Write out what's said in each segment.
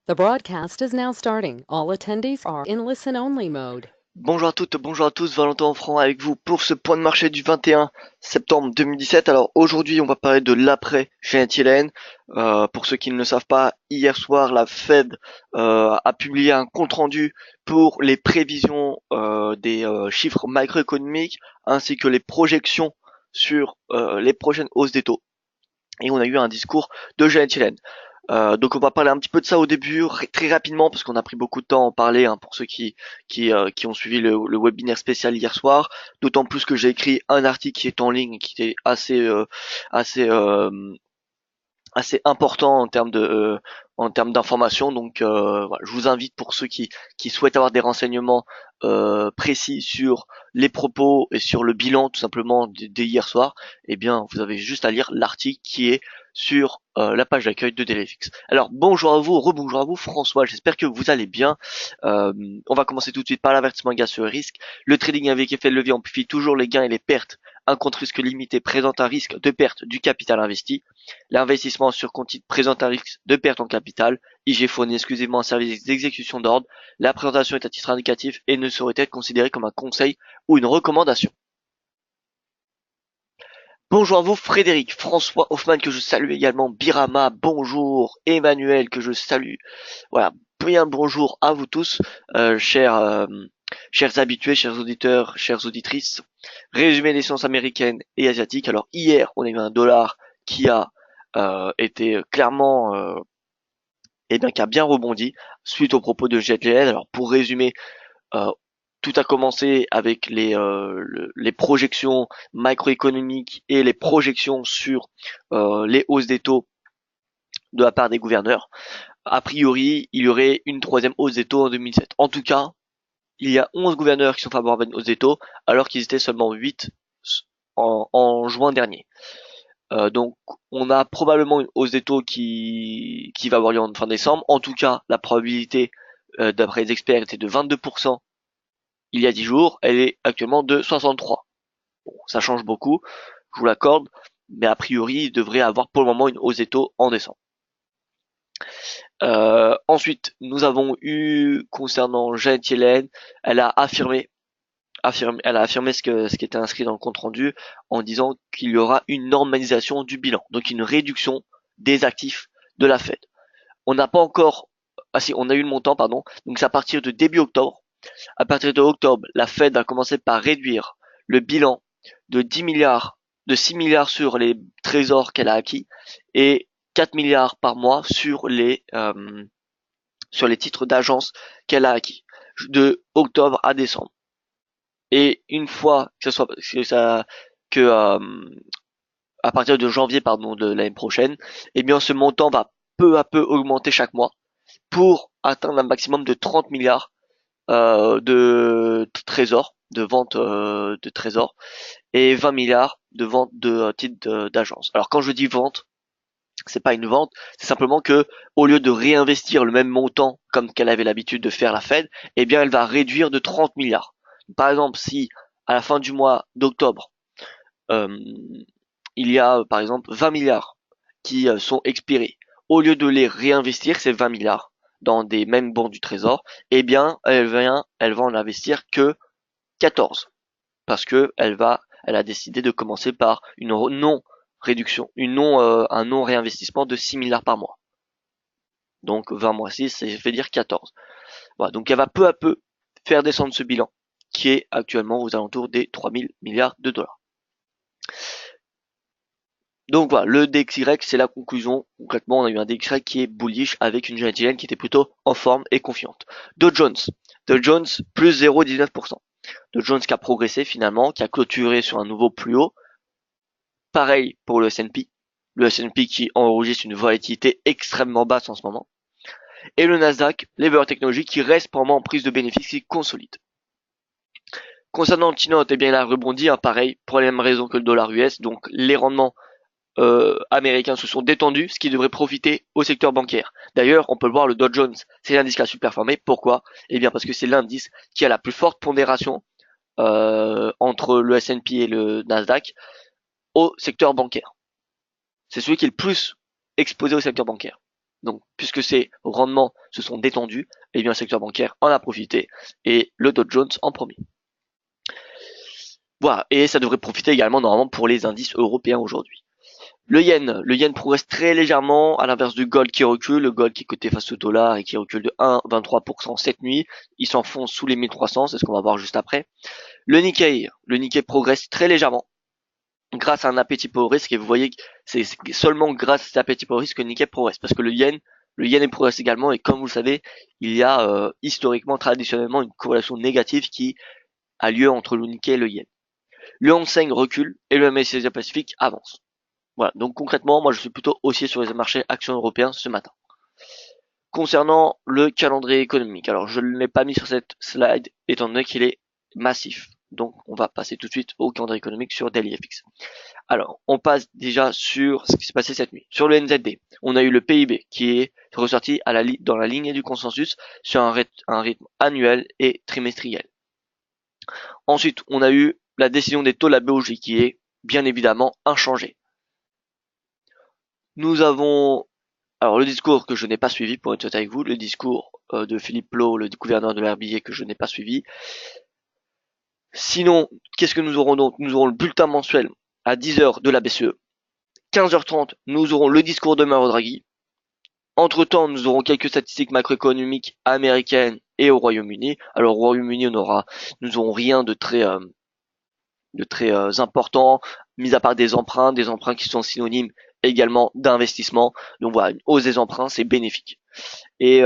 The broadcast is now starting. All attendees are in listen-only mode. Bonjour à toutes, bonjour à tous, Valentin Franc avec vous pour ce point de marché du 21 septembre 2017. Alors aujourd'hui on va parler de l'après Janet Yellen. Pour ceux qui ne le savent pas, hier soir la Fed a publié un compte rendu pour les prévisions des chiffres macroéconomiques ainsi que les projections sur les prochaines hausses des taux. Et on a eu un discours de Janet Yellen. Donc on va parler un petit peu de ça au début, très rapidement, parce qu'on a pris beaucoup de temps à en parler, hein, pour ceux qui ont suivi le webinaire spécial hier soir. D'autant plus que j'ai écrit un article qui est en ligne, qui est assez assez important en termes d'information. Donc voilà, je vous invite pour ceux qui souhaitent avoir des renseignements précis sur les propos et sur le bilan tout simplement de hier soir, eh bien vous avez juste à lire l'article qui est sur la page d'accueil de Delefix. Alors bonjour à vous, rebonjour à vous François, j'espère que vous allez bien. Euh, on va commencer tout de suite par l'avertissement gaz sur le risque. Le trading avec effet de levier amplifie toujours les gains et les pertes. Un compte risque limité présente un risque de perte du capital investi. L'investissement sur compte titre présente un risque de perte en capital. IG fournit exclusivement un service d'exécution d'ordre. La présentation est à titre indicatif et ne saurait être considérée comme un conseil ou une recommandation. Bonjour à vous Frédéric, François Hoffman que je salue également, Birama, bonjour, Emmanuel que je salue. Voilà, bien bonjour à vous tous, chers habitués, chers auditeurs, chères auditrices. Résumé des sciences américaines et asiatiques. Alors hier, on a eu un dollar qui a été clairement qui a bien rebondi suite aux propos de JetGL. Alors pour résumer, euh, tout a commencé avec les projections macroéconomiques et les projections sur les hausses des taux de la part des gouverneurs. A priori, il y aurait une troisième hausse des taux en 2007. En tout cas, il y a 11 gouverneurs qui sont favorables à une hausse des taux, alors qu'ils étaient seulement 8 en juin dernier. Donc on a probablement une hausse des taux qui va avoir lieu en fin décembre. En tout cas, la probabilité, d'après les experts, était de 22% il y a 10 jours. Elle est actuellement de 63. Bon, ça change beaucoup, je vous l'accorde, mais a priori, il devrait avoir pour le moment une hausse des taux en décembre. Ensuite, nous avons eu, concernant Janet Yellen, elle a elle a affirmé ce qui était inscrit dans le compte rendu en disant qu'il y aura une normalisation du bilan, donc une réduction des actifs de la Fed. On n'a pas encore, ah si, on a eu le montant, pardon, donc c'est à partir de début octobre. À partir de octobre, la Fed a commencé par réduire le bilan de 10 milliards, de 6 milliards sur les trésors qu'elle a acquis et 4 milliards par mois sur les titres d'agence qu'elle a acquis de octobre à décembre. Et une fois que à partir de janvier pardon de l'année prochaine, eh bien ce montant va peu à peu augmenter chaque mois pour atteindre un maximum de 30 milliards de trésors, de vente de trésors et 20 milliards de vente de titres d'agence. Alors quand je dis vente, c'est pas une vente, c'est simplement que au lieu de réinvestir le même montant comme qu'elle avait l'habitude de faire la Fed, eh bien elle va réduire de 30 milliards. Par exemple, si à la fin du mois d'octobre, euh, il y a par exemple 20 milliards qui sont expirés, au lieu de les réinvestir, ces 20 milliards, dans des mêmes bons du trésor, eh bien elle va en investir que 14. Parce que elle a décidé de commencer par une non réduction, un non réinvestissement de 6 milliards par mois. Donc 20 moins 6, ça fait dire 14. Voilà, donc elle va peu à peu faire descendre ce bilan, qui est actuellement aux alentours des 3000 milliards de dollars. Donc voilà, le DXY, c'est la conclusion. Concrètement, on a eu un DXY qui est bullish avec une Janet Yellen qui était plutôt en forme et confiante. Dow Jones. Dow Jones, plus 0,19%. Dow Jones qui a progressé finalement, qui a clôturé sur un nouveau plus haut. Pareil pour le S&P. Le S&P qui enregistre une volatilité extrêmement basse en ce moment. Et le Nasdaq, les valeurs technologiques qui restent pour le moment en prise de bénéfices qui consolident. Concernant le T-Note, eh bien il a rebondi, hein, pareil, pour les mêmes raisons que le dollar US, donc les rendements américains se sont détendus, ce qui devrait profiter au secteur bancaire. D'ailleurs, on peut le voir, le Dow Jones, c'est l'indice qui a surperformé. Pourquoi? Eh bien parce que c'est l'indice qui a la plus forte pondération entre le S&P et le Nasdaq au secteur bancaire. C'est celui qui est le plus exposé au secteur bancaire. Donc, puisque ces rendements se sont détendus, eh bien, le secteur bancaire en a profité et le Dow Jones en premier. Voilà, et ça devrait profiter également normalement pour les indices européens aujourd'hui. Le yen progresse très légèrement, à l'inverse du gold qui recule, le gold qui est coté face au dollar et qui recule de 1,23% cette nuit, il s'enfonce sous les 1300, c'est ce qu'on va voir juste après. Le Nikkei progresse très légèrement, grâce à un appétit pour le risque, et vous voyez que c'est seulement grâce à cet appétit pour le risque que le Nikkei progresse, parce que le yen est progresse également, et comme vous le savez, il y a historiquement, traditionnellement, une corrélation négative qui a lieu entre le Nikkei et le yen. Le Hang Seng recule, et le MSCI Asia Pacific avance. Voilà, donc concrètement, moi je suis plutôt haussier sur les marchés actions européens ce matin. Concernant le calendrier économique, alors je ne l'ai pas mis sur cette slide étant donné qu'il est massif. Donc on va passer tout de suite au calendrier économique sur DailyFX. Alors, on passe déjà sur ce qui s'est passé cette nuit. Sur le NZD, on a eu le PIB qui est ressorti dans la lignée du consensus sur un rythme annuel et trimestriel. Ensuite, on a eu la décision des taux de la BOJ qui est bien évidemment inchangée. Nous avons alors le discours que je n'ai pas suivi pour être honnête avec vous, le discours de Philippe Lowe, le gouverneur de l'RBA que je n'ai pas suivi. Sinon, qu'est-ce que nous aurons donc? Nous aurons le bulletin mensuel à 10h de la BCE. 15h30, nous aurons le discours de Mario Draghi. Entre-temps, nous aurons quelques statistiques macroéconomiques américaines et au Royaume-Uni. Alors au Royaume-Uni, nous aurons rien de très important, mis à part des emprunts qui sont synonymes également d'investissement. Donc voilà, une hausse des emprunts, c'est bénéfique. Et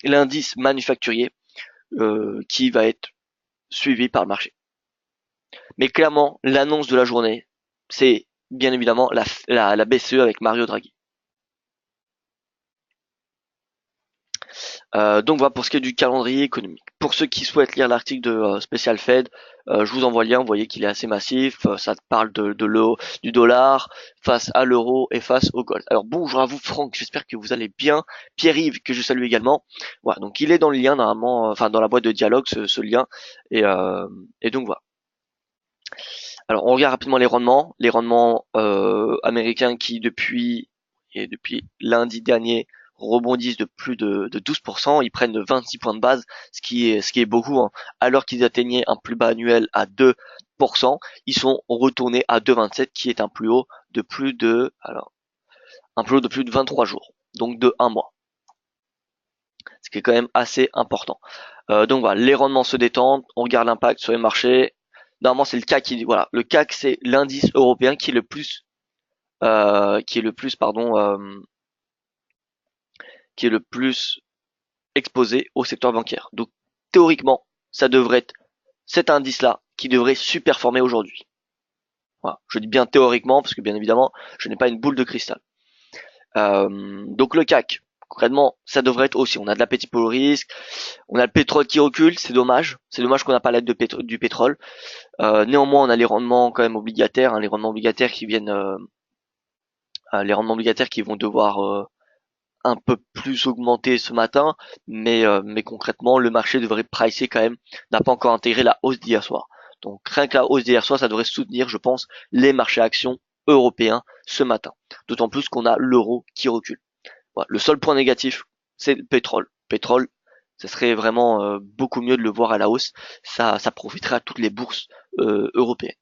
l'indice manufacturier qui va être suivi par le marché. Mais clairement, l'annonce de la journée, c'est bien évidemment la BCE avec Mario Draghi. Donc voilà pour ce qui est du calendrier économique. Pour ceux qui souhaitent lire l'article de Special Fed, je vous envoie le lien, vous voyez qu'il est assez massif, ça parle du dollar face à l'euro et face au gold. Alors bonjour à vous Franck, j'espère que vous allez bien. Pierre-Yves, que je salue également. Voilà, donc il est dans le lien normalement, enfin dans la boîte de dialogue ce lien, et donc voilà. Alors on regarde rapidement les rendements américains qui depuis lundi dernier rebondissent de plus de 12%, ils prennent de 26 points de base, ce qui est beaucoup, hein. Alors qu'ils atteignaient un plus bas annuel à 2%, ils sont retournés à 2,27 qui est un plus haut de plus de 23 jours, donc de 1 mois. Ce qui est quand même assez important. Donc voilà, les rendements se détendent, on regarde l'impact sur les marchés. Normalement, c'est le CAC le CAC c'est l'indice européen qui est le plus exposé au secteur bancaire. Donc théoriquement, ça devrait être cet indice-là qui devrait surperformer aujourd'hui. Voilà. Je dis bien théoriquement parce que bien évidemment, je n'ai pas une boule de cristal. Donc le CAC, concrètement, ça devrait être aussi. On a de l'appétit pour le risque, on a le pétrole qui recule, c'est dommage. C'est dommage qu'on n'a pas l'aide du pétrole. Néanmoins, on a les rendements quand même obligataires, hein, les rendements obligataires qui viennent, les rendements obligataires qui vont devoir un peu plus augmenter ce matin, mais concrètement, le marché devrait pricer quand même, n'a pas encore intégré la hausse d'hier soir. Donc rien que la hausse d'hier soir, ça devrait soutenir, je pense, les marchés actions européens ce matin. D'autant plus qu'on a l'euro qui recule. Voilà. Le seul point négatif, c'est le pétrole. Pétrole, ça serait vraiment beaucoup mieux de le voir à la hausse. Ça profiterait à toutes les bourses européennes.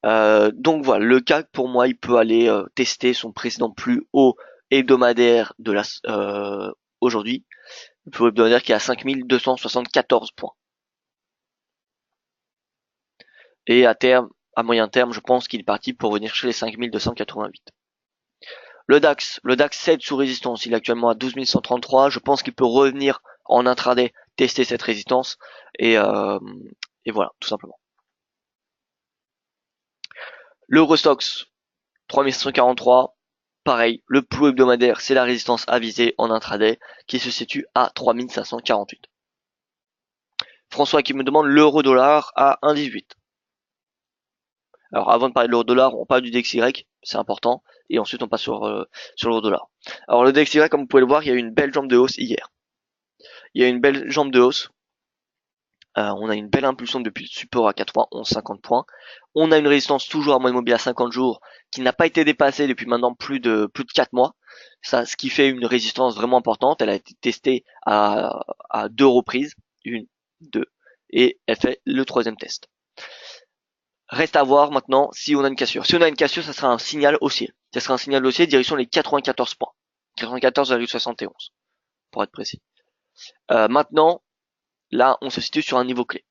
Donc voilà, le CAC pour moi, il peut aller tester son précédent plus haut hebdomadaire de aujourd'hui. Le plus haut hebdomadaire qui est à 5274 points. Et à moyen terme, je pense qu'il est parti pour venir chez les 5288. Le DAX cède sous résistance, il est actuellement à 12 133, je pense qu'il peut revenir en intraday, tester cette résistance, et voilà, tout simplement. L'Eurostoxx, 3143, pareil, le plus haut hebdomadaire, c'est la résistance à viser en intraday, qui se situe à 3548. François qui me demande l'euro-dollar à 1,18. Alors avant de parler de l'euro-dollar, on parle du DXY, c'est important, et ensuite on passe sur l'euro-dollar. Alors le DXY, comme vous pouvez le voir, il y a eu une belle jambe de hausse hier. Il y a une belle jambe de hausse. On a une belle impulsion depuis le support à 91,50 points. On a une résistance toujours à moyenne mobile à 50 jours qui n'a pas été dépassée depuis maintenant plus de 4 mois. Ça, ce qui fait une résistance vraiment importante. Elle a été testée à 2 reprises, une, deux, et elle fait le troisième test. Reste à voir maintenant si on a une cassure. Si on a une cassure, ça sera un signal haussier. Ça sera un signal haussier direction les 94 points. 94,71 pour être précis. Maintenant, là, on se situe sur un niveau clé.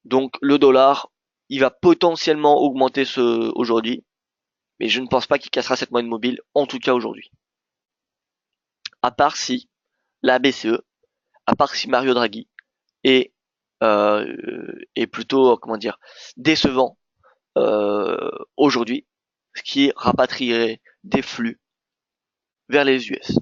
Donc le dollar, il va potentiellement augmenter aujourd'hui, mais je ne pense pas qu'il cassera cette moyenne mobile, en tout cas aujourd'hui. À part si la BCE, à part si Mario Draghi est, est plutôt, comment dire, décevant aujourd'hui, ce qui rapatrierait des flux vers les US.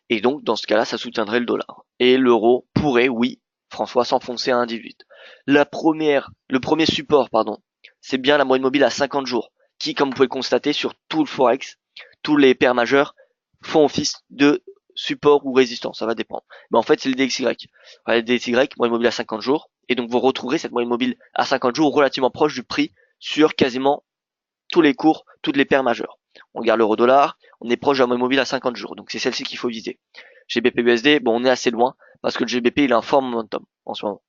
Et donc, dans ce cas-là, ça soutiendrait le dollar. Et l'euro pourrait, oui, François, s'enfoncer à 1,18. Le premier support, pardon, c'est bien la moyenne mobile à 50 jours, qui, comme vous pouvez le constater, sur tout le Forex, tous les paires majeures, font office de support ou résistance, ça va dépendre. Mais en fait, c'est le DXY. Le DXY, moyenne mobile à 50 jours, et donc vous retrouverez cette moyenne mobile à 50 jours relativement proche du prix sur quasiment tous les cours, toutes les paires majeures. On regarde l'euro-dollar, on est proche de la moyenne mobile à 50 jours, donc c'est celle-ci qu'il faut viser. GBP-USD, bon, on est assez loin, parce que le GBP, il a un fort momentum en ce moment.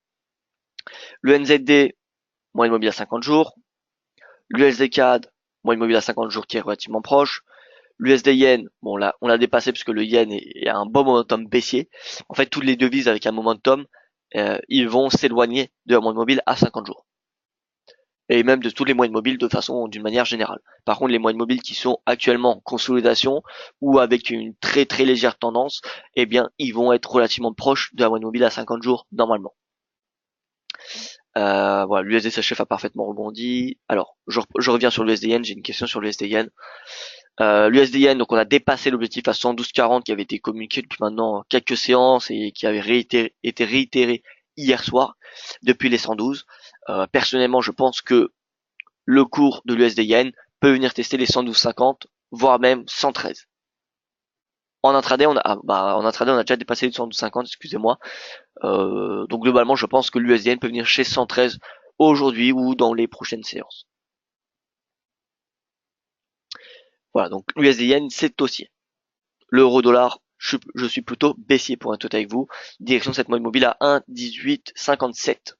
Le NZD, moyenne mobile à 50 jours. L'USD CAD, moyenne mobile à 50 jours qui est relativement proche. L'USD Yen, bon là, on l'a dépassé parce que le Yen est un bon momentum baissier. En fait, toutes les devises avec un momentum, ils vont s'éloigner de la moyenne mobile à 50 jours. Et même de tous les moyennes mobiles de façon d'une manière générale. Par contre, les moyennes mobiles qui sont actuellement en consolidation ou avec une très très légère tendance, eh bien, ils vont être relativement proches de la moyenne mobile à 50 jours normalement. Voilà, l'USD SHF a parfaitement rebondi. Alors, je reviens sur l'USD Yen, j'ai une question sur l'USD Yen. L'USD Yen, donc on a dépassé l'objectif à 112,40 qui avait été communiqué depuis maintenant quelques séances et qui avait été réitéré hier soir depuis les 112. Personnellement, je pense que le cours de l'USD Yen peut venir tester les 112,50, voire même 113. En intraday, on a déjà dépassé les 112,50, excusez-moi. Donc globalement, je pense que l'USD Yen peut venir chez 113 aujourd'hui ou dans les prochaines séances. Voilà, donc l'USD Yen, c'est haussier. L'euro dollar, je suis plutôt baissier pour être honnête avec vous. Direction de cette moyenne mobile à 1,1857.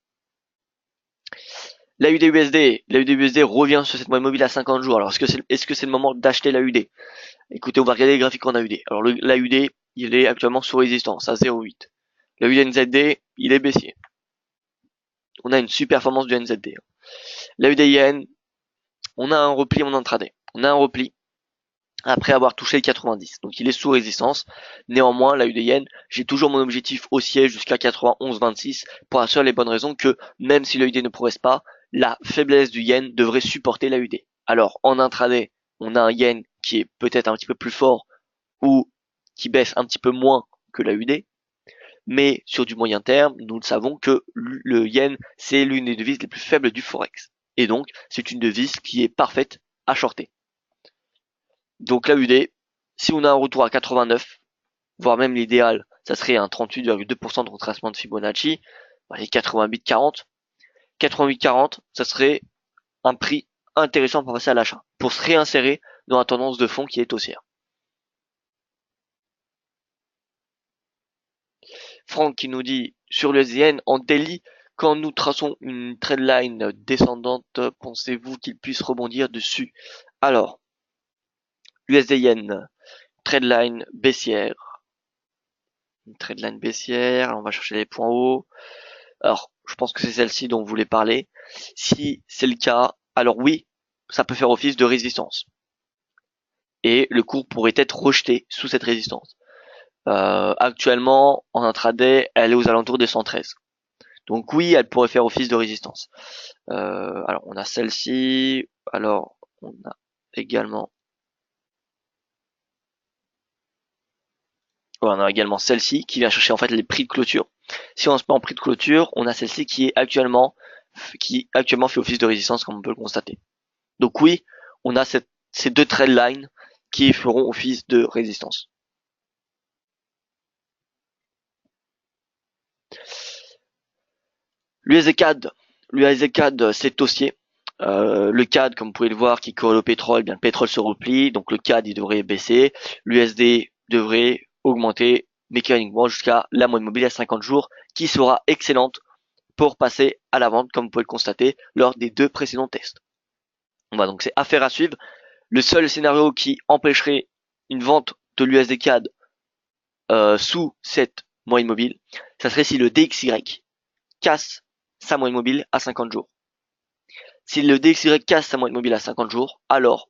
L'AUD USD revient sur cette moyenne mobile à 50 jours. Alors est-ce que c'est le moment d'acheter l'AUD? Écoutez, on va regarder les graphiques en AUD. Alors l'AUD, il est actuellement sous résistance à 0,8. L'AUD NZD, il est baissier. On a une super performance du NZD. L'AUD Yen, on a un repli en intraday. On a un repli après avoir touché les 90. Donc il est sous résistance. Néanmoins, l'AUD Yen, j'ai toujours mon objectif haussier jusqu'à 91,26 pour la seule et bonne raison que même si l'AUD ne progresse pas, la faiblesse du Yen devrait supporter l'AUD. Alors en intraday, on a un Yen qui est peut-être un petit peu plus fort ou qui baisse un petit peu moins que l'AUD. Mais sur du moyen terme, nous le savons que le yen, c'est l'une des devises les plus faibles du forex. Et donc, c'est une devise qui est parfaite à shorter. Donc l'AUD, si on a un retour à 89, voire même l'idéal, ça serait un 38,2% de retracement de Fibonacci, les 88,40. 88,40, ça serait un prix intéressant pour passer à l'achat, pour se réinsérer dans la tendance de fond qui est haussière. Franck qui nous dit sur le yen en daily, quand nous traçons une trendline descendante, pensez-vous qu'il puisse rebondir dessus? Alors, USD yen, trendline baissière. Une trendline baissière, on va chercher les points hauts. Alors, je pense que c'est celle-ci dont vous voulez parler. Si c'est le cas, alors oui, ça peut faire office de résistance. Et le cours pourrait être rejeté sous cette résistance. Actuellement, en intraday, elle est aux alentours des 113. Donc oui, elle pourrait faire office de résistance. Alors on a celle-ci, alors on a également, on a également celle-ci qui vient chercher en fait les prix de clôture. Si on se met en prix de clôture, on a celle-ci qui actuellement fait office de résistance comme on peut le constater. Donc oui, on a ces deux trendlines qui feront office de résistance. L'USD CAD, c'est haussier. Le CAD, comme vous pouvez le voir, qui corrèle au pétrole, eh bien le pétrole se replie, donc le CAD il devrait baisser, l'USD devrait augmenter mécaniquement jusqu'à la moyenne mobile à 50 jours, qui sera excellente pour passer à la vente, comme vous pouvez le constater lors des 2 précédents tests. Voilà, donc c'est affaire à suivre. Le seul scénario qui empêcherait une vente de l'USD CAD sous cette moyenne mobile, ça serait si le DXY casse sa moyenne mobile à 50 jours. Si le DXY casse sa moyenne mobile à 50 jours, alors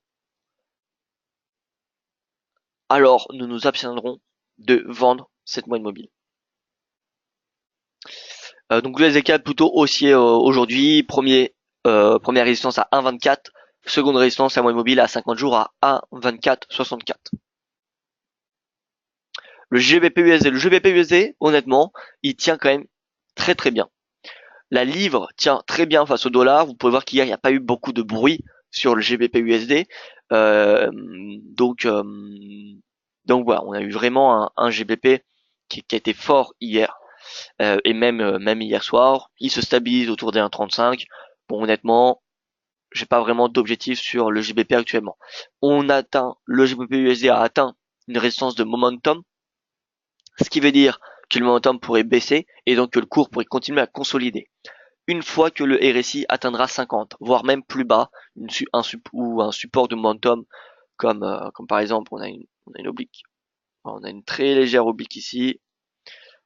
nous nous abstiendrons de vendre cette moyenne mobile. Donc l'USD CAD plutôt haussier aujourd'hui, première résistance à 1,24, seconde résistance à moyenne mobile à 50 jours à 1,2464. Le GBP USD, honnêtement, il tient quand même très très bien. La livre tient très bien face au dollar. Vous pouvez voir qu'hier, il n'y a pas eu beaucoup de bruit sur le GBP USD. Donc voilà, on a eu vraiment un GBP qui a été fort hier et même hier soir. Il se stabilise autour des 1,35. Bon, honnêtement, j'ai pas vraiment d'objectif sur le GBP actuellement. Le GBP USD a atteint une résistance de momentum, ce qui veut dire que le momentum pourrait baisser et donc que le cours pourrait continuer à consolider. Une fois que le RSI atteindra 50, voire même plus bas, un support de momentum comme par exemple on a une oblique, on a une très légère oblique ici.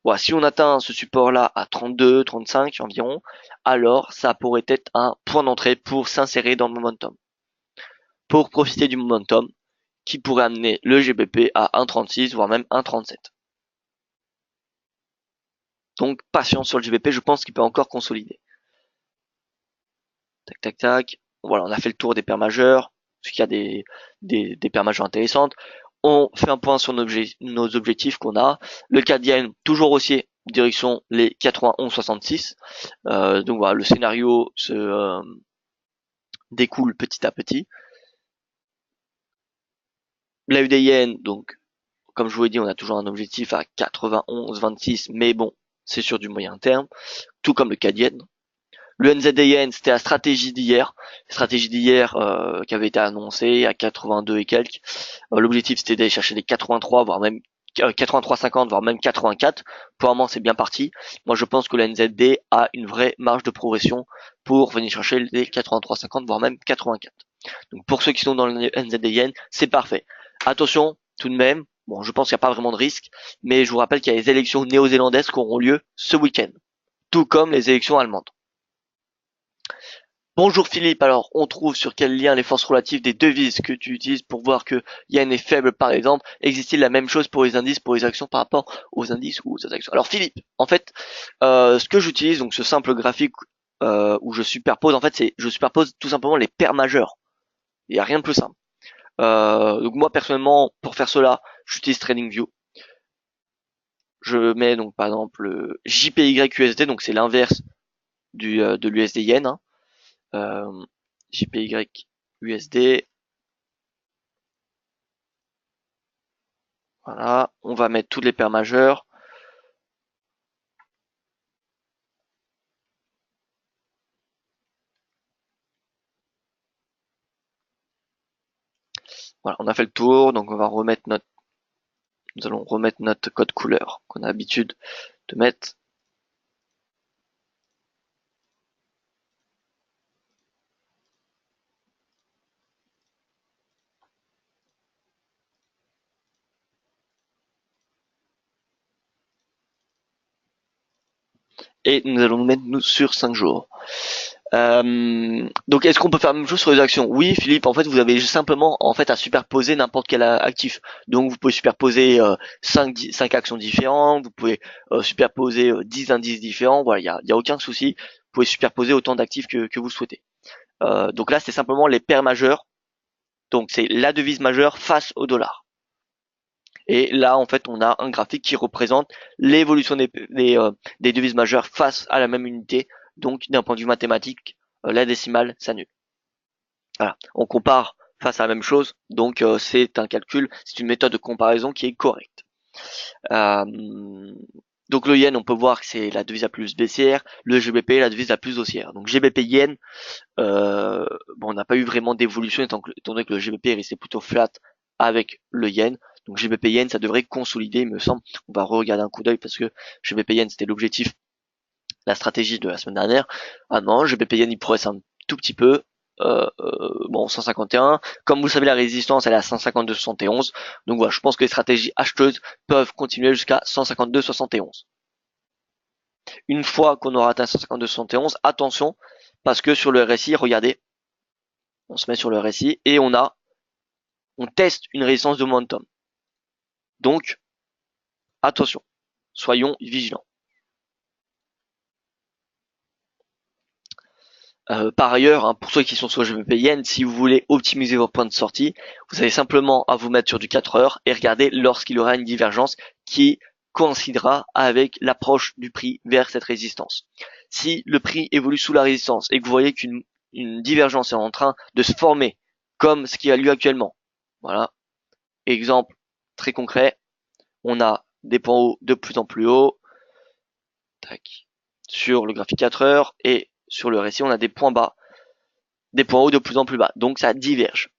Voilà, si on atteint ce support-là à 32, 35 environ, alors ça pourrait être un point d'entrée pour s'insérer dans le momentum, pour profiter du momentum qui pourrait amener le GBP à 1,36 voire même 1,37. Donc patience sur le GBP, je pense qu'il peut encore consolider. Tac tac tac. Voilà, on a fait le tour des paires majeures, parce qu'il y a des paires majeures intéressantes. On fait un point sur nos objectifs qu'on a. Le CAD yen toujours haussier, direction les 91,66. Donc voilà, le scénario se découle petit à petit. La UD yen, donc comme je vous l'ai dit, on a toujours un objectif à 91,26, mais bon, c'est sur du moyen terme, tout comme le CAD yen. Le NZDN, c'était la stratégie d'hier, qui avait été annoncée à 82 et quelques. L'objectif c'était d'aller chercher les 83, voire même 83,50, voire même 84. Pour le moment, c'est bien parti. Moi, je pense que le NZD a une vraie marge de progression pour venir chercher les 83,50, voire même 84. Donc, pour ceux qui sont dans le NZDN, c'est parfait. Attention, tout de même. Bon, je pense qu'il n'y a pas vraiment de risque, mais je vous rappelle qu'il y a les élections néo-zélandaises qui auront lieu ce week-end, tout comme les élections allemandes. Bonjour Philippe, alors on trouve sur quel lien les forces relatives des devises que tu utilises pour voir que yen est faible par exemple, existe-t-il la même chose pour les indices, pour les actions par rapport aux indices ou aux actions? Alors Philippe, en fait, ce que j'utilise, donc ce simple graphique où je superpose, en fait je superpose tout simplement les paires majeures. Il n'y a rien de plus simple. Donc moi personnellement, pour faire cela, j'utilise TradingView. Je mets donc par exemple le JPY-USD, donc c'est l'inverse de l'USD yen, hein. JPY USD. Voilà, on va mettre toutes les paires majeures. Voilà, on a fait le tour, donc nous allons remettre notre code couleur qu'on a l'habitude de mettre. Et nous allons nous mettre sur 5 jours. Donc est-ce qu'on peut faire la même chose sur les actions? Oui Philippe, en fait vous avez simplement à superposer n'importe quel actif. Donc vous pouvez superposer 5 actions différentes, vous pouvez superposer 10 indices différents, voilà, il y a aucun souci, vous pouvez superposer autant d'actifs que vous souhaitez. Donc là c'est simplement les paires majeures, donc c'est la devise majeure face au dollar. Et là, en fait, on a un graphique qui représente l'évolution des devises majeures face à la même unité. Donc, d'un point de vue mathématique, la décimale s'annule. Voilà, on compare face à la même chose. Donc, c'est un calcul, c'est une méthode de comparaison qui est correcte. Euh, Donc le yen, on peut voir que c'est la devise la plus baissière, le GBP la devise la plus haussière. Donc GBP yen, bon, on n'a pas eu vraiment d'évolution étant donné que le GBP est resté plutôt flat avec le yen. Donc GBP yen, ça devrait consolider, il me semble. On va regarder un coup d'œil parce que GBP yen, c'était l'objectif, la stratégie de la semaine dernière. Ah non, GBP yen, il progresse un tout petit peu. Bon, 151. Comme vous le savez, la résistance, elle est à 152,71. Donc voilà, je pense que les stratégies acheteuses peuvent continuer jusqu'à 152,71. Une fois qu'on aura atteint 152,71, attention, parce que sur le RSI, regardez, on se met sur le RSI et on teste une résistance de momentum. Donc, attention, soyons vigilants. Par ailleurs, hein, pour ceux qui sont sur GBP Yen, si vous voulez optimiser vos points de sortie, vous avez simplement à vous mettre sur du 4 heures et regarder lorsqu'il y aura une divergence qui coïncidera avec l'approche du prix vers cette résistance. Si le prix évolue sous la résistance et que vous voyez qu'une divergence est en train de se former, comme ce qui a lieu actuellement, voilà, exemple très concret, on a des points hauts de plus en plus hauts, tac, sur le graphique 4 heures, et sur le RSI, on a des points bas, des points hauts de plus en plus bas. Donc ça diverge.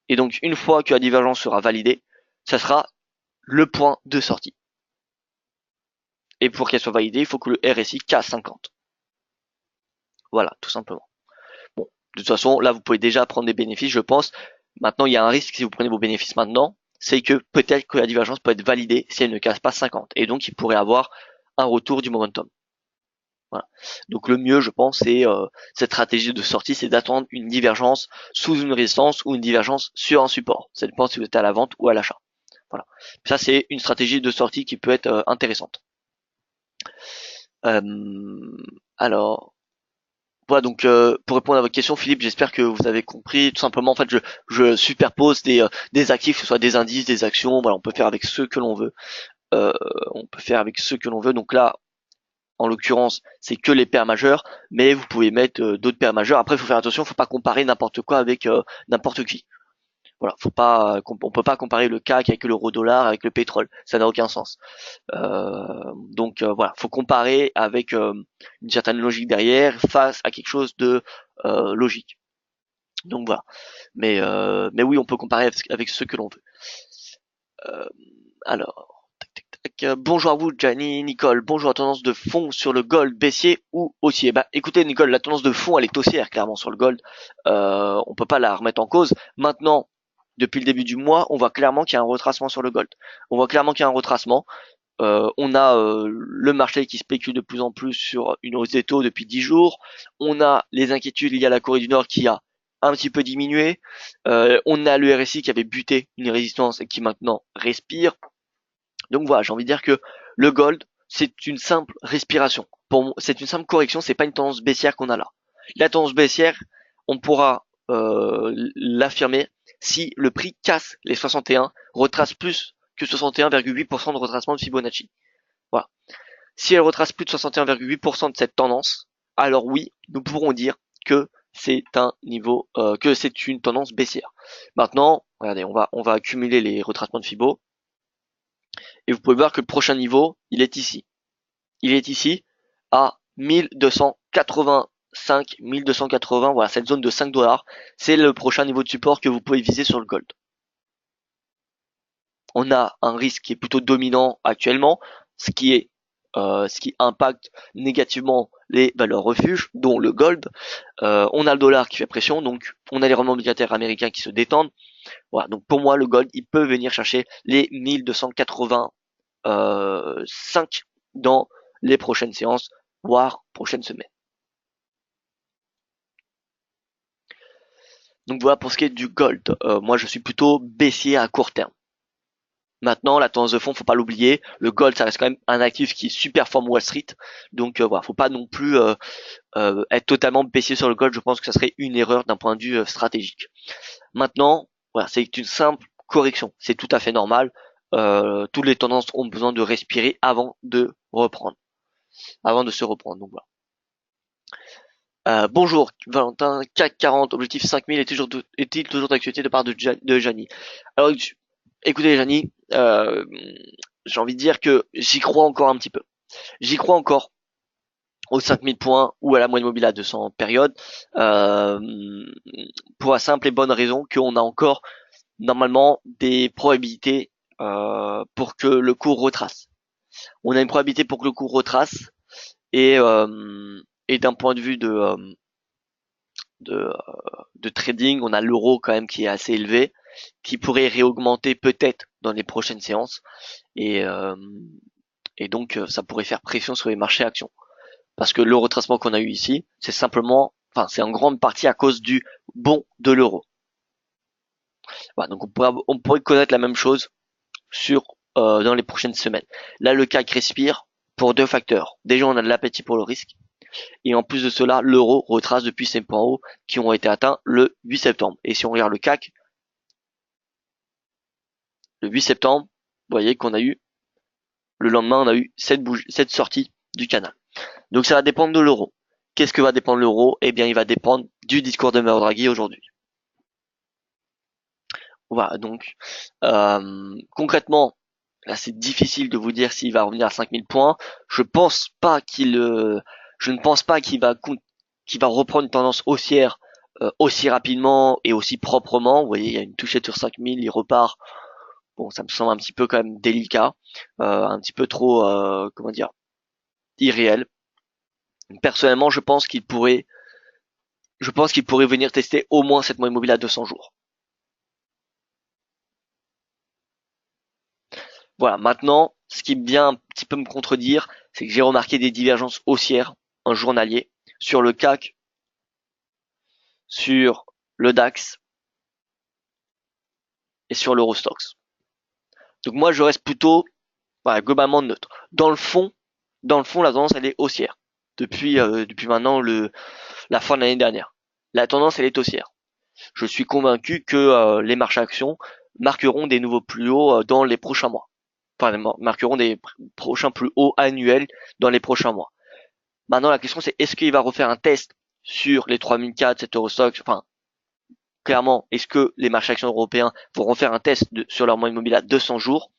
Et donc une fois que la divergence sera validée, ça sera le point de sortie. Et pour qu'elle soit validée, il faut que le RSI casse 50. Voilà, tout simplement. Bon, de toute façon, là vous pouvez déjà prendre des bénéfices, je pense. Maintenant, il y a un risque si vous prenez vos bénéfices maintenant, c'est que peut-être que la divergence peut être validée si elle ne casse pas 50. Et donc il pourrait avoir un retour du momentum. Voilà. Donc le mieux, je pense, c'est cette stratégie de sortie, c'est d'attendre une divergence sous une résistance ou une divergence sur un support. Ça dépend si vous êtes à la vente ou à l'achat. Voilà. Ça, c'est une stratégie de sortie qui peut être intéressante. Alors, voilà. Donc, pour répondre à votre question, Philippe, j'espère que vous avez compris. Tout simplement, en fait, je superpose des actifs, que ce soit des indices, des actions. Voilà, on peut faire avec ceux que l'on veut. On peut faire avec ceux que l'on veut. Donc là, en l'occurrence, c'est que les paires majeures, mais vous pouvez mettre d'autres paires majeures. Après, il faut faire attention, il faut pas comparer n'importe quoi avec n'importe qui. Voilà, on peut pas comparer le CAC avec l'euro dollar, avec le pétrole, ça n'a aucun sens. Donc voilà, faut comparer avec une certaine logique derrière, face à quelque chose de logique. Donc voilà, mais oui, on peut comparer avec ce que l'on veut. Alors. Bonjour à vous, Gianni, Nicole. Bonjour, à tendance de fond sur le gold baissier ou haussier. Bah, écoutez, Nicole, la tendance de fond, elle est haussière, clairement, sur le gold. On peut pas la remettre en cause. Maintenant, depuis le début du mois, on voit clairement qu'il y a un retracement sur le gold. On voit clairement qu'il y a un retracement. On a le marché qui spécule de plus en plus sur une hausse des taux depuis 10 jours. On a les inquiétudes liées à la Corée du Nord qui a un petit peu diminué. On a le RSI qui avait buté une résistance et qui maintenant respire. Donc voilà, j'ai envie de dire que le gold, c'est une simple respiration. Pour moi, c'est une simple correction, c'est pas une tendance baissière qu'on a là. La tendance baissière, on pourra l'affirmer si le prix casse les 61, retrace plus que 61,8% de retracement de Fibonacci. Voilà. Si elle retrace plus de 61,8% de cette tendance, alors oui, nous pourrons dire que c'est un niveau, que c'est une tendance baissière. Maintenant, regardez, on va accumuler les retracements de Fibo. Et vous pouvez voir que le prochain niveau, il est ici. Il est ici à 1285, 1280, voilà, cette zone de 5 $. C'est le prochain niveau de support que vous pouvez viser sur le gold. On a un risque qui est plutôt dominant actuellement, ce qui impacte négativement les valeurs refuges, dont le gold. On a le dollar qui fait pression, donc on a les rendements obligataires américains qui se détendent. Voilà, donc pour moi, le gold, il peut venir chercher les 1280 5 dans les prochaines séances, voire prochaines semaines. Donc voilà pour ce qui est du gold. Moi je suis plutôt baissier à court terme. Maintenant, la tendance de fond, faut pas l'oublier. Le gold, ça reste quand même un actif qui superforme Wall Street. Donc voilà, faut pas non plus être totalement baissier sur le gold. Je pense que ça serait une erreur d'un point de vue stratégique. Maintenant, voilà, c'est une simple correction. C'est tout à fait normal. Toutes les tendances ont besoin de respirer avant de reprendre, avant de se reprendre. Donc voilà. Bonjour Valentin, CAC 40, objectif 5000 est-il toujours d'actualité de part de Gianni? Alors écoutez Gianni, j'ai envie de dire que j'y crois encore un petit peu. J'y crois encore aux 5000 points ou à la moyenne mobile à 200 périodes, euh, pour la simple et bonne raison qu'on a encore normalement des probabilités pour que le cours retrace. On a une probabilité pour que le cours retrace et d'un point de vue de, de trading, on a l'euro quand même qui est assez élevé, qui pourrait réaugmenter peut-être dans les prochaines séances et, euh, et donc ça pourrait faire pression sur les marchés actions. Parce que le retracement qu'on a eu ici, c'est simplement, enfin c'est en grande partie à cause du bond de l'euro. Voilà, donc on pourrait connaître la même chose sur dans les prochaines semaines. Là, le CAC respire pour deux facteurs. Déjà, on a de l'appétit pour le risque. Et en plus de cela, l'euro retrace depuis ses points hauts qui ont été atteints le 8 septembre. Et si on regarde le CAC, le 8 septembre, vous voyez qu'on a eu, le lendemain, on a eu cette sortie du canal. Donc ça va dépendre de l'euro. Qu'est-ce que va dépendre l'euro? Eh bien, il va dépendre du discours de Mario Draghi aujourd'hui. Voilà, donc concrètement, là c'est difficile de vous dire s'il va revenir à 5000 points. Je pense pas qu'il, je ne pense pas qu'il va reprendre une tendance haussière aussi rapidement et aussi proprement. Vous voyez, il y a une touchette sur 5000, il repart. Bon, ça me semble un petit peu quand même délicat, un petit peu trop, comment dire, irréel. Personnellement, je pense qu'il pourrait venir tester au moins cette moyenne mobile à 200 jours. Voilà, maintenant, ce qui vient un petit peu me contredire, c'est que j'ai remarqué des divergences haussières en journalier sur le CAC, sur le DAX et sur l'Eurostoxx. Donc moi, je reste plutôt, voilà, globalement neutre. Dans le fond, la tendance elle est haussière depuis maintenant la fin de l'année dernière. La tendance elle est haussière. Je suis convaincu que les marchés actions marqueront des nouveaux plus hauts dans les prochains mois. Enfin, marqueront des prochains plus hauts annuels dans les prochains mois. Maintenant, la question c'est est-ce qu'il va refaire un test sur les 3004, 7 Eurostoxx, enfin, clairement, est-ce que les marchés actions européens vont refaire un test sur leur moyenne mobile à 200 jours?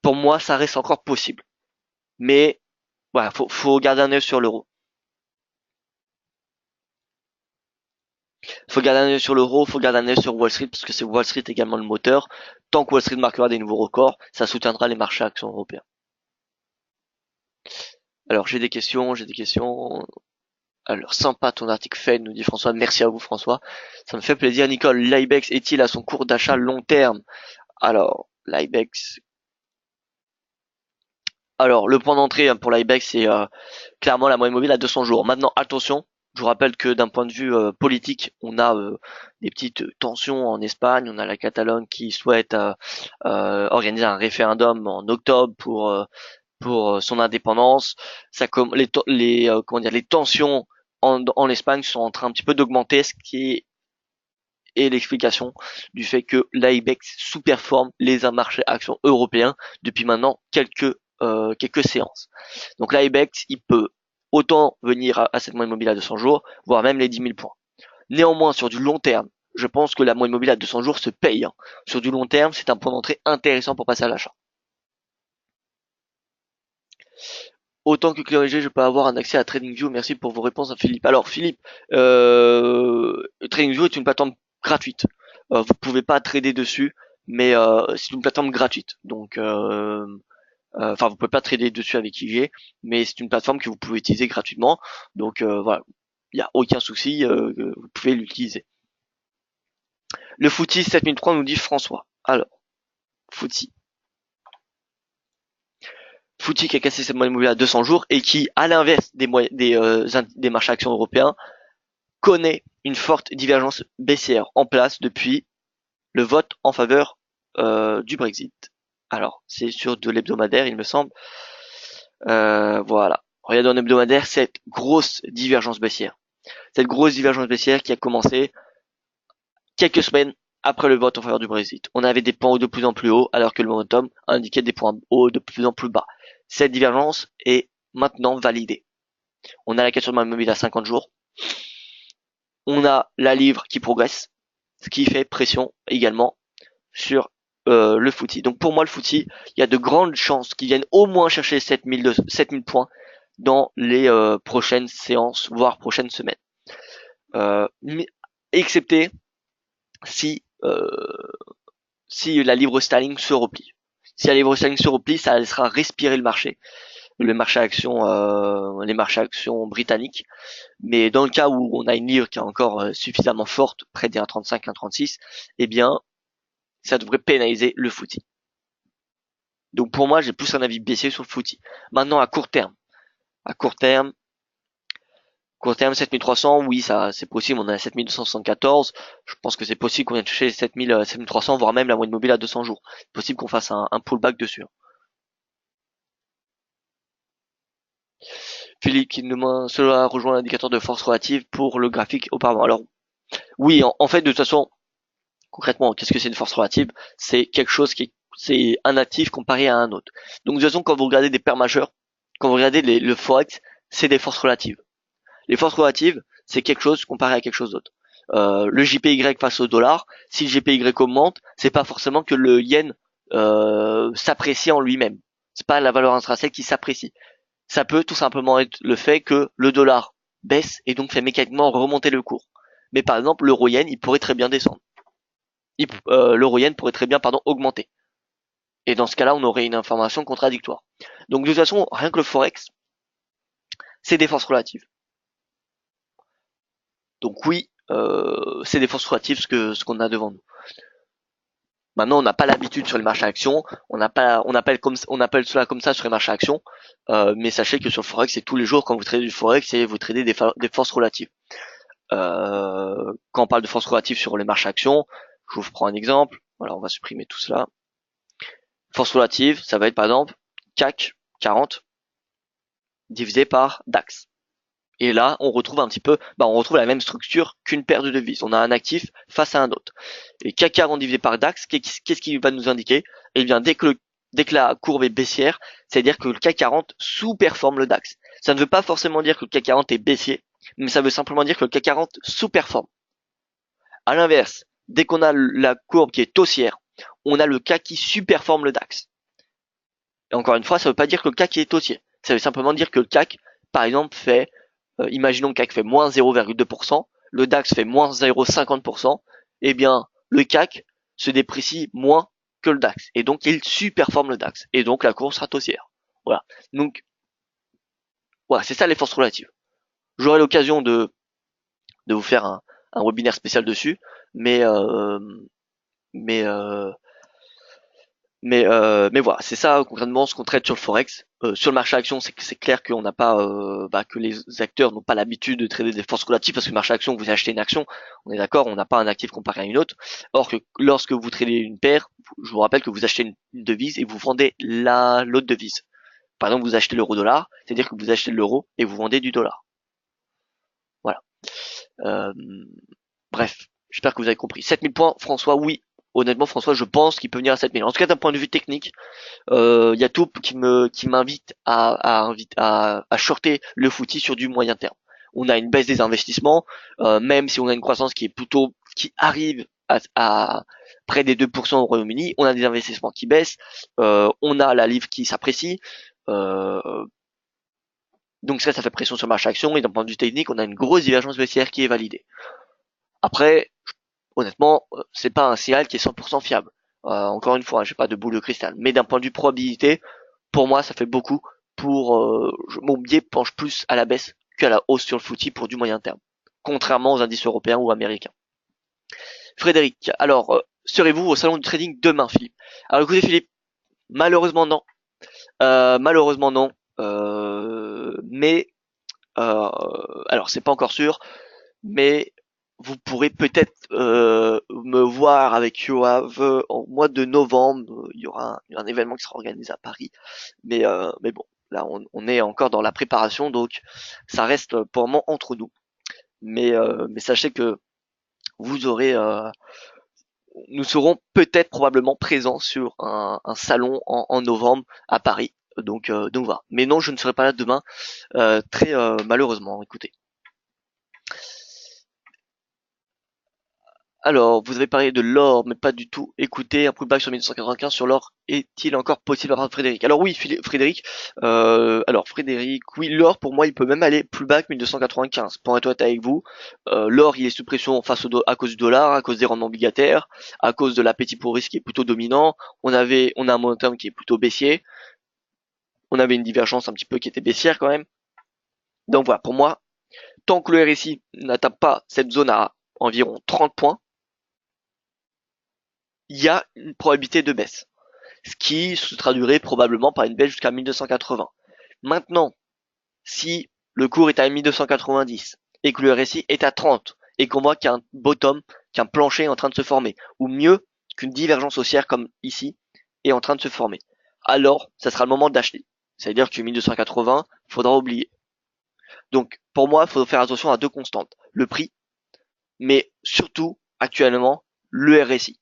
Pour moi, ça reste encore possible. Mais, voilà, faut garder un œil sur l'euro. Faut garder un œil sur l'euro, faut garder un œil sur Wall Street, parce que c'est Wall Street également le moteur. Tant que Wall Street marquera des nouveaux records, ça soutiendra les marchés actions européens. Alors, j'ai des questions. Alors, sympa ton article fait, nous dit François. Merci à vous, François. Ça me fait plaisir. Nicole, l'IBEX est-il à son cours d'achat long terme? Alors, l'IBEX. Alors, le point d'entrée pour l'IBEX, c'est clairement la moyenne mobile à 200 jours. Maintenant, attention. Je vous rappelle que d'un point de vue politique, on a des petites tensions en Espagne. On a la Catalogne qui souhaite organiser un référendum en octobre pour son indépendance. Ça comme comment dire les tensions en Espagne sont en train un petit peu d'augmenter, ce qui est l'explication du fait que l'IBEX sous-performe les marchés actions européens depuis maintenant quelques séances. Donc l'IBEX, il peut autant venir à cette moyenne mobile à 200 jours, voire même les 10 000 points. Néanmoins, sur du long terme, je pense que la moyenne mobile à 200 jours se paye. Hein. Sur du long terme, c'est un point d'entrée intéressant pour passer à l'achat. Autant que ClearEG, je peux avoir un accès à TradingView. Merci pour vos réponses à Philippe. Alors Philippe, TradingView est une plateforme gratuite. Vous pouvez pas trader dessus, mais c'est une plateforme gratuite. Donc, enfin, vous pouvez pas trader dessus avec IG, mais c'est une plateforme que vous pouvez utiliser gratuitement. Donc voilà, il y a aucun souci, vous pouvez l'utiliser. Le FTSE 7003 nous dit François. Alors, FTSE. FTSE qui a cassé cette moyenne mobile à 200 jours et qui, à l'inverse des marchés actions européens, connaît une forte divergence baissière en place depuis le vote en faveur du Brexit. Alors, c'est sur de l'hebdomadaire, il me semble. Voilà. Regardez en hebdomadaire cette grosse divergence baissière. Cette grosse divergence baissière qui a commencé quelques semaines après le vote en faveur du Brexit. On avait des points hauts de plus en plus hauts alors que le momentum indiquait des points hauts de plus en plus bas. Cette divergence est maintenant validée. On a la question de mobile à 50 jours. On a la livre qui progresse, ce qui fait pression également sur le footy. Donc pour moi le footy, il y a de grandes chances qu'ils viennent au moins chercher 7000 points dans les prochaines séances, voire prochaines semaines. Excepté si si la livre sterling se replie. Si la livre sterling se replie, ça laissera respirer le marché action, les marchés actions britanniques. Mais dans le cas où on a une livre qui est encore suffisamment forte, près des 1,35, 1,36, eh bien, ça devrait pénaliser le footy. Donc pour moi, j'ai plus un avis baissier sur le footy. Maintenant, à court terme, 7300, oui, ça, c'est possible. On est à 7274. Je pense que c'est possible qu'on vienne chercher 7300, voire même la moyenne mobile à 200 jours. C'est possible qu'on fasse un pullback dessus. Philippe qui demande, cela rejoint l'indicateur de force relative pour le graphique auparavant. Alors, oui, en fait, de toute façon, concrètement, qu'est-ce que c'est une force relative? C'est quelque chose c'est un actif comparé à un autre. Donc, de toute façon, quand vous regardez des paires majeures, quand vous regardez le Forex, c'est des forces relatives. Les forces relatives, c'est quelque chose comparé à quelque chose d'autre. Le JPY face au dollar, si le JPY augmente, c'est pas forcément que le yen s'apprécie en lui-même. C'est pas la valeur intrinsèque qui s'apprécie. Ça peut tout simplement être le fait que le dollar baisse et donc fait mécaniquement remonter le cours. Mais par exemple, l'euro-yen, il pourrait très bien descendre. L'euro-yen pourrait très bien, augmenter. Et dans ce cas-là, on aurait une information contradictoire. Donc de toute façon, rien que le forex, c'est des forces relatives. Donc oui, c'est des forces relatives ce qu'on a devant nous. Maintenant, on n'a pas l'habitude sur les marchés actions, on appelle cela comme ça sur les marchés actions, mais sachez que sur le forex, c'est tous les jours quand vous tradez du forex, et vous tradez des forces relatives. Quand on parle de forces relatives sur les marchés actions, je vous prends un exemple. Voilà, on va supprimer tout cela. Force relative, ça va être par exemple CAC 40 divisé par DAX. Et là, on retrouve on retrouve la même structure qu'une paire de devises. On a un actif face à un autre. Et CAC 40 divisé par DAX, qu'est-ce qui va nous indiquer? Eh bien, dès que la courbe est baissière, c'est-à-dire que le CAC 40 sous-performe le DAX. Ça ne veut pas forcément dire que le CAC 40 est baissier, mais ça veut simplement dire que le CAC 40 sous-performe. À l'inverse, dès qu'on a la courbe qui est haussière, on a le CAC qui superforme le DAX. Et encore une fois, ça ne veut pas dire que le CAC est haussier. Ça veut simplement dire que le CAC, par exemple, fait, imaginons que le CAC fait moins 0,2%, le DAX fait moins 0,50%, eh bien, le CAC se déprécie moins que le DAX. Et donc, il superforme le DAX. Et donc, la courbe sera haussière. Voilà. Donc, voilà, c'est ça les forces relatives. J'aurai l'occasion de vous faire un webinaire spécial dessus, mais mais euh, mais voilà, c'est ça concrètement ce qu'on traite sur le forex. Sur le marché action, c'est clair qu'on n'a pas que les acteurs n'ont pas l'habitude de trader des forces relatives, parce que le marché action, vous achetez une action, on est d'accord, on n'a pas un actif comparé à une autre. Or que lorsque vous tradez une paire, je vous rappelle que vous achetez une devise et vous vendez l'autre devise. Par exemple, vous achetez l'euro-dollar, c'est-à-dire que vous achetez l'euro et vous vendez du dollar. Voilà. Euh, Bref, j'espère que vous avez compris. 7000 points, François, oui. Honnêtement, François, je pense qu'il peut venir à 7000. En tout cas, d'un point de vue technique, y a tout qui m'invite à shorter le footy sur du moyen terme. On a une baisse des investissements, même si on a une croissance qui arrive à près des 2% au Royaume-Uni, on a des investissements qui baissent, on a la livre qui s'apprécie, euh, donc ça fait pression sur le marché action, et d'un point de vue technique, on a une grosse divergence baissière qui est validée. Après, honnêtement, c'est pas un signal qui est 100% fiable. Encore une fois, j'ai pas de boule de cristal, mais d'un point de vue probabilité, pour moi, ça fait beaucoup pour mon biais penche plus à la baisse qu'à la hausse sur le footy pour du moyen terme, contrairement aux indices européens ou américains. Frédéric, alors serez-vous au salon du trading demain, Philippe? Alors écoutez, Philippe, malheureusement non, malheureusement non, mais alors c'est pas encore sûr, mais vous pourrez peut-être me voir avec Yoav au mois de novembre. Il y aura un événement qui sera organisé à Paris. Mais bon, là on est encore dans la préparation, donc ça reste pour le moment entre nous. Mais sachez que vous aurez nous serons peut-être probablement présents sur un salon en novembre à Paris. Donc voilà. Mais non, je ne serai pas là demain, très malheureusement. Écoutez. Alors, vous avez parlé de l'or, mais pas du tout. Écoutez, un pullback sur 1295 sur l'or est-il encore possible à part Frédéric? Alors oui, Frédéric. Oui, l'or pour moi, il peut même aller plus bas que 1295. Pour être honnête avec vous, l'or, il est sous pression à cause du dollar, à cause des rendements obligataires, à cause de l'appétit pour risque qui est plutôt dominant. On a un momentum qui est plutôt baissier. On avait une divergence un petit peu qui était baissière quand même. Donc voilà, pour moi, tant que le RSI n'atteint pas cette zone à environ 30 points, il y a une probabilité de baisse, ce qui se traduirait probablement par une baisse jusqu'à 1280. Maintenant, si le cours est à 1290 et que le RSI est à 30 et qu'on voit qu'il y a un bottom, qu'un plancher est en train de se former, ou mieux qu'une divergence haussière comme ici est en train de se former, alors ça sera le moment d'acheter. C'est-à-dire que 1280, il faudra oublier. Donc pour moi, il faut faire attention à deux constantes, le prix, mais surtout actuellement le RSI.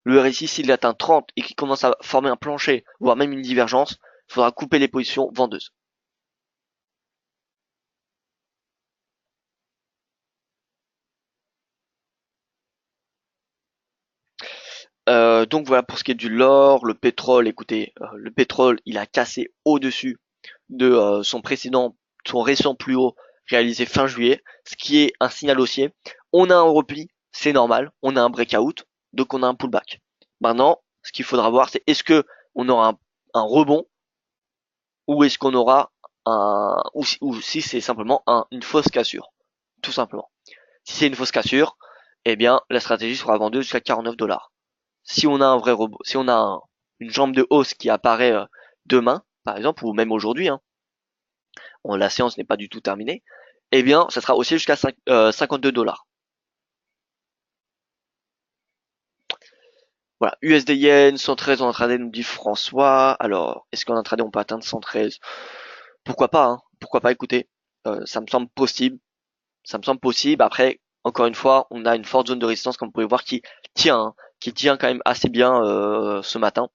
Le RSI, s'il atteint 30 et qu'il commence à former un plancher, voire même une divergence, il faudra couper les positions vendeuses. Donc voilà pour ce qui est du l'or, le pétrole. Écoutez, le pétrole, il a cassé au-dessus de son récent plus haut réalisé fin juillet, ce qui est un signal haussier. On a un repli, c'est normal. On a un breakout, donc on a un pullback. Maintenant, ce qu'il faudra voir, c'est est-ce que on aura un rebond ou est-ce qu'on aura ou si c'est simplement une fausse cassure, tout simplement. Si c'est une fausse cassure, eh bien la stratégie sera vendue jusqu'à 49 dollars. Si on a un vrai rebond, si on a une jambe de hausse qui apparaît demain, par exemple, ou même aujourd'hui, hein, la séance n'est pas du tout terminée, eh bien ça sera aussi jusqu'à 52 dollars. Voilà, USD Yen, 113 en intraday nous dit François. Alors, est-ce qu'en intraday on peut atteindre 113? Pourquoi pas, hein, pourquoi pas, écoutez, ça me semble possible. Ça me semble possible. Après, encore une fois, on a une forte zone de résistance, comme vous pouvez voir, hein, qui tient quand même assez bien ce matin.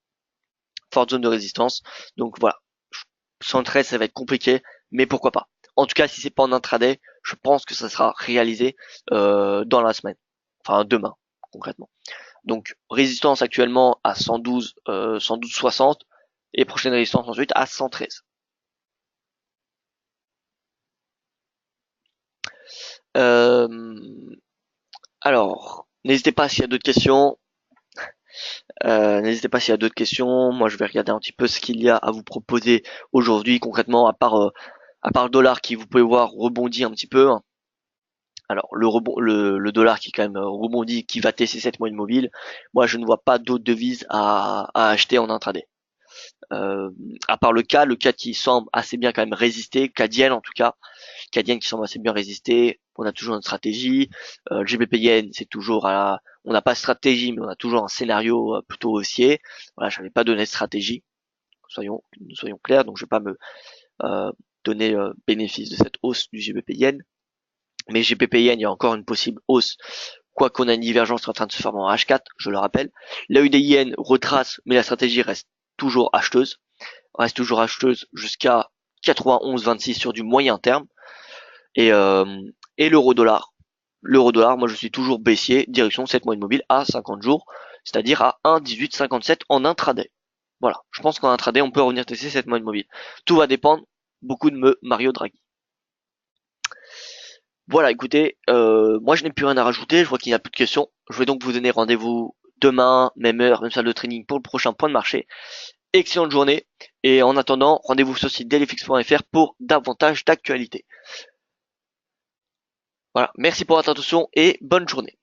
Forte zone de résistance. Donc voilà, 113, ça va être compliqué, mais pourquoi pas. En tout cas, si c'est pas en intraday, je pense que ça sera réalisé dans la semaine. Enfin, demain, concrètement. Donc, résistance actuellement à 112, 112,60 et prochaine résistance ensuite à 113. Euh, alors, n'hésitez pas s'il y a d'autres questions. N'hésitez pas s'il y a d'autres questions. Moi, je vais regarder un petit peu ce qu'il y a à vous proposer aujourd'hui, concrètement, à part le dollar qui, vous pouvez voir, rebondit un petit peu. Alors, le dollar qui quand même rebondit, qui va tester cette moyenne mobile. Moi, je ne vois pas d'autres devises à acheter en intraday. Euh, à part le cas qui semble assez bien quand même résister, Cadienne en tout cas, Cadienne qui semble assez bien résister. On a toujours une stratégie. Le GBP Yen, c'est toujours on n'a pas de stratégie, mais on a toujours un scénario plutôt haussier. Voilà, j'avais pas donné de stratégie. Soyons clairs. Donc je vais pas me donner bénéfice de cette hausse du GBP Yen. Mais GBP Yen, il y a encore une possible hausse. Quoi qu'on a une divergence en train de se former en H4, je le rappelle. L'AUD Yen retrace, mais la stratégie reste toujours acheteuse. Reste toujours acheteuse jusqu'à 91,26 sur du moyen terme. Et, euh, et l'euro dollar. L'euro dollar, moi je suis toujours baissier, direction cette moyenne mobile à 50 jours, c'est-à-dire à 1,1857 en intraday. Voilà, je pense qu'en intraday on peut revenir tester cette moyenne mobile. Tout va dépendre beaucoup de Mario Draghi. Voilà, écoutez, moi je n'ai plus rien à rajouter, je vois qu'il n'y a plus de questions. Je vais donc vous donner rendez-vous demain, même heure, même salle de training pour le prochain point de marché. Excellente journée, et en attendant, rendez-vous sur le site dailyfix.fr pour davantage d'actualités. Voilà, merci pour votre attention et bonne journée.